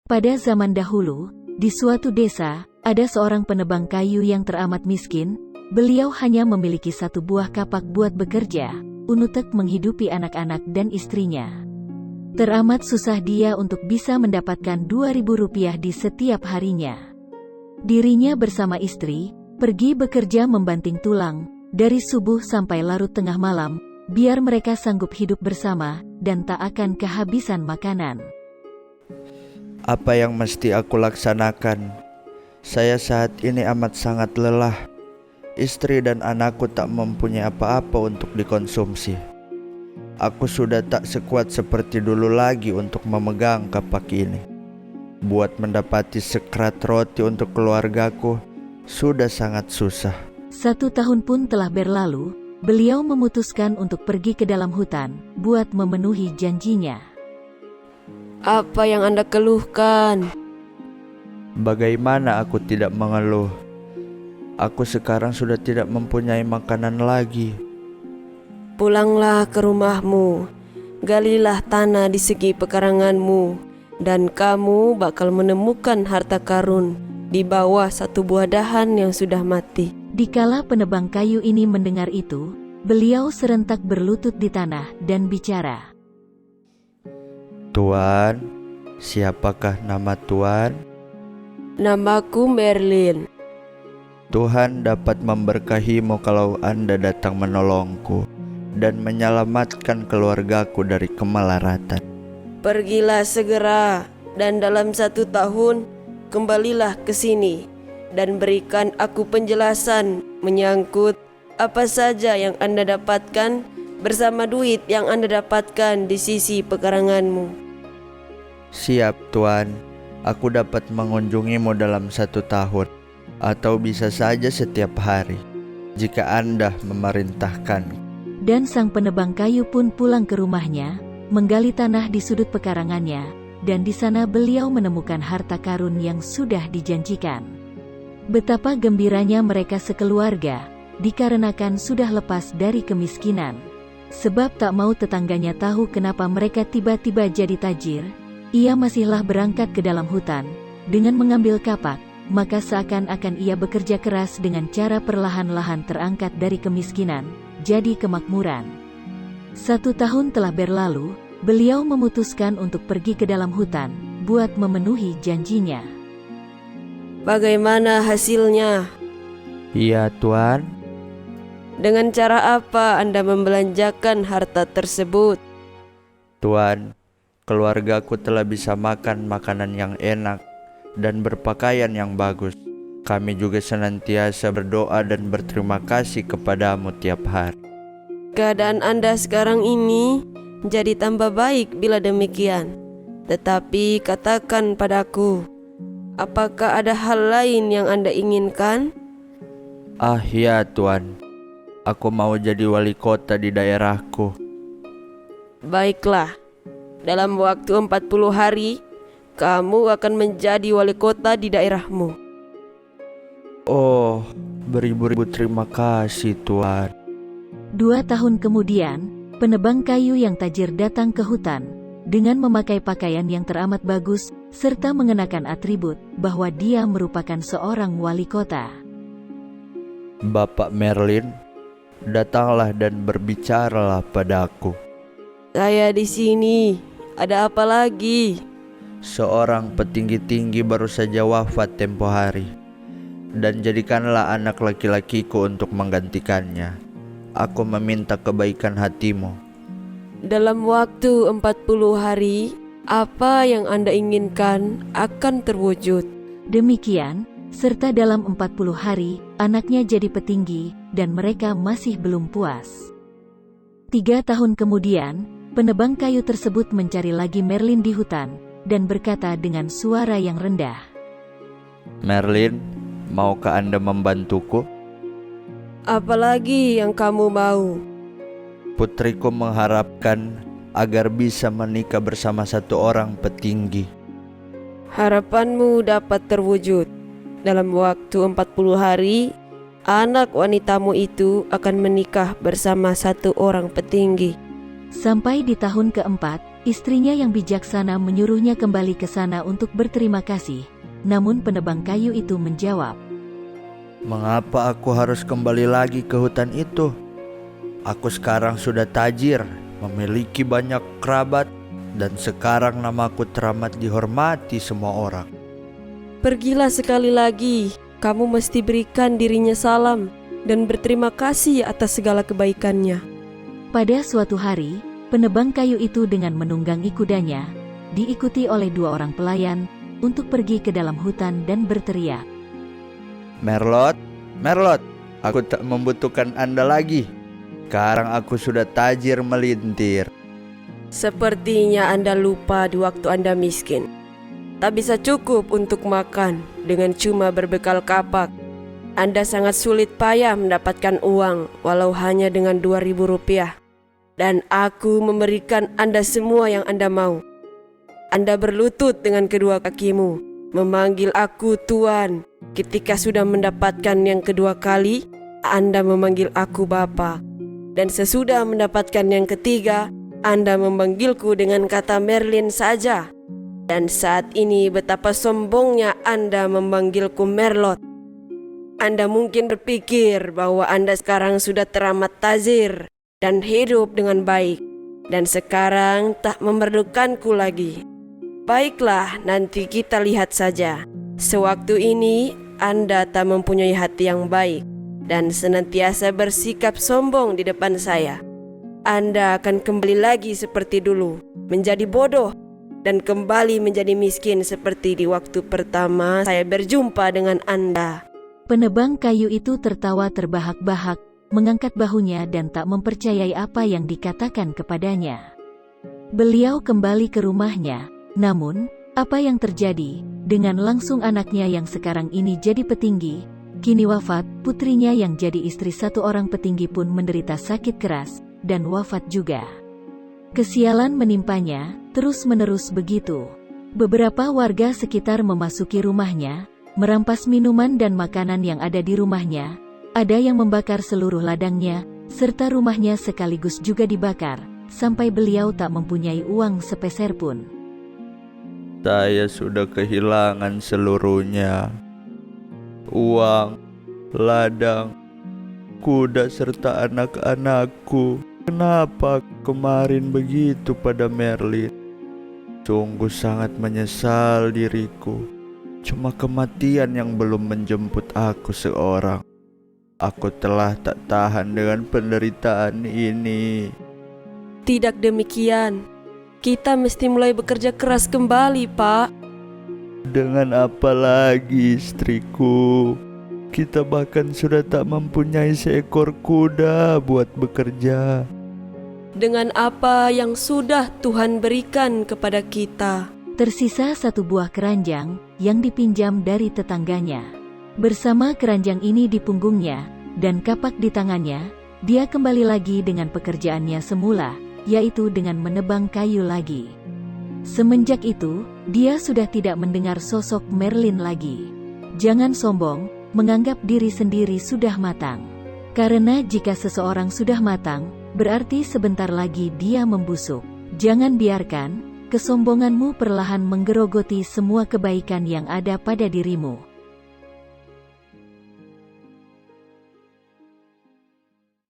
Pada zaman dahulu, di suatu desa, ada seorang penebang kayu yang teramat miskin. Beliau hanya memiliki satu buah kapak buat bekerja, untuk menghidupi anak-anak dan istrinya. Teramat susah dia untuk bisa mendapatkan 2.000 rupiah di setiap harinya. Dirinya bersama istri, pergi bekerja membanting tulang, dari subuh sampai larut tengah malam, biar mereka sanggup hidup bersama, dan tak akan kehabisan makanan. Apa yang mesti aku laksanakan? Saya saat ini amat sangat lelah. Istri dan anakku tak mempunyai apa-apa untuk dikonsumsi. Aku sudah tak sekuat seperti dulu lagi untuk memegang kapak ini. Buat mendapati sekerat roti untuk keluargaku, sudah sangat susah. 1 tahun pun telah berlalu, beliau memutuskan untuk pergi ke dalam hutan, buat memenuhi janjinya. Apa yang Anda keluhkan? Bagaimana aku tidak mengeluh? Aku sekarang sudah tidak mempunyai makanan lagi. Pulanglah ke rumahmu, galilah tanah di segi pekaranganmu, dan kamu bakal menemukan harta karun di bawah satu buah dahan yang sudah mati. Dikala penebang kayu ini mendengar itu, beliau serentak berlutut di tanah dan bicara. Tuan, siapakah nama Tuan? Namaku Merlin. Tuhan dapat memberkahimu kalau Anda datang menolongku dan menyelamatkan keluargaku dari kemelaratan. Pergilah segera, dan dalam 1 tahun kembalilah ke sini, dan berikan aku penjelasan menyangkut apa saja yang Anda dapatkan bersama duit yang Anda dapatkan di sisi pekaranganmu. Siap Tuan, aku dapat mengunjungimu dalam 1 tahun, atau bisa saja setiap hari, jika Anda memerintahkan. Dan sang penebang kayu pun pulang ke rumahnya, menggali tanah di sudut pekarangannya, dan di sana beliau menemukan harta karun yang sudah dijanjikan. Betapa gembiranya mereka sekeluarga, dikarenakan sudah lepas dari kemiskinan. Sebab tak mau tetangganya tahu kenapa mereka tiba-tiba jadi tajir, ia masihlah berangkat ke dalam hutan, dengan mengambil kapak, maka seakan-akan ia bekerja keras dengan cara perlahan-lahan terangkat dari kemiskinan, jadi kemakmuran. 1 tahun telah berlalu, beliau memutuskan untuk pergi ke dalam hutan, buat memenuhi janjinya. Bagaimana hasilnya? Iya Tuan. Dengan cara apa Anda membelanjakan harta tersebut? Tuan, keluargaku telah bisa makan makanan yang enak dan berpakaian yang bagus. Kami juga senantiasa berdoa dan berterima kasih kepadamu tiap hari. Keadaan Anda sekarang ini jadi tambah baik bila demikian. Tetapi katakan padaku, apakah ada hal lain yang Anda inginkan? Ah ya Tuan, aku mau jadi wali kota di daerahku. Baiklah, dalam waktu 40 hari, kamu akan menjadi wali kota di daerahmu. Oh, beribu-ribu terima kasih Tuan. 2 tahun kemudian, penebang kayu yang tajir datang ke hutan, dengan memakai pakaian yang teramat bagus, serta mengenakan atribut, bahwa dia merupakan seorang wali kota. Bapak Merlin, datanglah dan berbicaralah padaku. Saya di sini, ada apa lagi? Seorang petinggi tinggi baru saja wafat tempo hari, dan jadikanlah anak laki-lakiku untuk menggantikannya. Aku meminta kebaikan hatimu. Dalam waktu 40 hari, apa yang Anda inginkan akan terwujud. Demikian, serta dalam 40 hari, anaknya jadi petinggi, dan mereka masih belum puas. 3 tahun kemudian, penebang kayu tersebut mencari lagi Merlin di hutan, dan berkata dengan suara yang rendah. Merlin, maukah Anda membantuku? Apalagi yang kamu mau? Putriku mengharapkan agar bisa menikah bersama satu orang petinggi. Harapanmu dapat terwujud. Dalam waktu 40 hari, anak wanitamu itu akan menikah bersama satu orang petinggi. Sampai di tahun keempat, Istrinya yang bijaksana menyuruhnya kembali ke sana untuk berterima kasih. Namun penebang kayu itu menjawab, "Mengapa aku harus kembali lagi ke hutan itu? Aku sekarang sudah tajir, memiliki banyak kerabat, dan sekarang namaku teramat dihormati semua orang." Pergilah sekali lagi, kamu mesti berikan dirinya salam dan berterima kasih atas segala kebaikannya. Pada suatu hari, penebang kayu itu dengan menunggangi kudanya, diikuti oleh 2 orang pelayan, untuk pergi ke dalam hutan dan berteriak, "Merlot, Merlot, aku tak membutuhkan Anda lagi. Sekarang aku sudah tajir melintir." Sepertinya Anda lupa di waktu Anda miskin. Tak bisa cukup untuk makan dengan cuma berbekal kapak. Anda sangat sulit payah mendapatkan uang walau hanya dengan 2.000 rupiah. Dan aku memberikan Anda semua yang Anda mau. Anda berlutut dengan kedua kakimu, memanggil aku Tuan. Ketika sudah mendapatkan yang kedua kali, Anda memanggil aku Bapa. Dan sesudah mendapatkan yang ketiga, Anda memanggilku dengan kata Merlin saja. Dan saat ini betapa sombongnya Anda memanggilku Merlot. Anda mungkin berpikir bahwa Anda sekarang sudah teramat tajir dan hidup dengan baik, dan sekarang tak memerlukanku lagi. Baiklah, nanti kita lihat saja. Sewaktu ini Anda tak mempunyai hati yang baik dan senantiasa bersikap sombong di depan saya. Anda akan kembali lagi seperti dulu, menjadi bodoh dan kembali menjadi miskin seperti di waktu pertama saya berjumpa dengan Anda. Penebang kayu itu tertawa terbahak-bahak, mengangkat bahunya dan tak mempercayai apa yang dikatakan kepadanya. Beliau kembali ke rumahnya, namun, apa yang terjadi? Dengan langsung anaknya yang sekarang ini jadi petinggi, kini wafat, putrinya yang jadi istri 1 orang petinggi pun menderita sakit keras, dan wafat juga. Kesialan menimpanya, terus-menerus begitu. Beberapa warga sekitar memasuki rumahnya, merampas minuman dan makanan yang ada di rumahnya. Ada yang membakar seluruh ladangnya, serta rumahnya sekaligus juga dibakar, sampai beliau tak mempunyai uang sepeser pun. "Saya sudah kehilangan seluruhnya. Uang, ladang, kuda serta anak-anakku. Kenapa kemarin begitu pada Merlin? Sungguh sangat menyesal diriku. Cuma kematian yang belum menjemput aku seorang. Aku telah tak tahan dengan penderitaan ini." Tidak demikian. Kita mesti mulai bekerja keras kembali, Pak. "Dengan apa lagi, istriku? Kita bahkan sudah tak mempunyai seekor kuda buat bekerja." Dengan apa yang sudah Tuhan berikan kepada kita. Tersisa 1 buah keranjang yang dipinjam dari tetangganya. Bersama keranjang ini di punggungnya dan kapak di tangannya, dia kembali lagi dengan pekerjaannya semula, yaitu dengan menebang kayu lagi. Semenjak itu, dia sudah tidak mendengar sosok Merlin lagi. Jangan sombong, menganggap diri sendiri sudah matang. Karena jika seseorang sudah matang, berarti sebentar lagi dia membusuk. Jangan biarkan kesombonganmu perlahan menggerogoti semua kebaikan yang ada pada dirimu.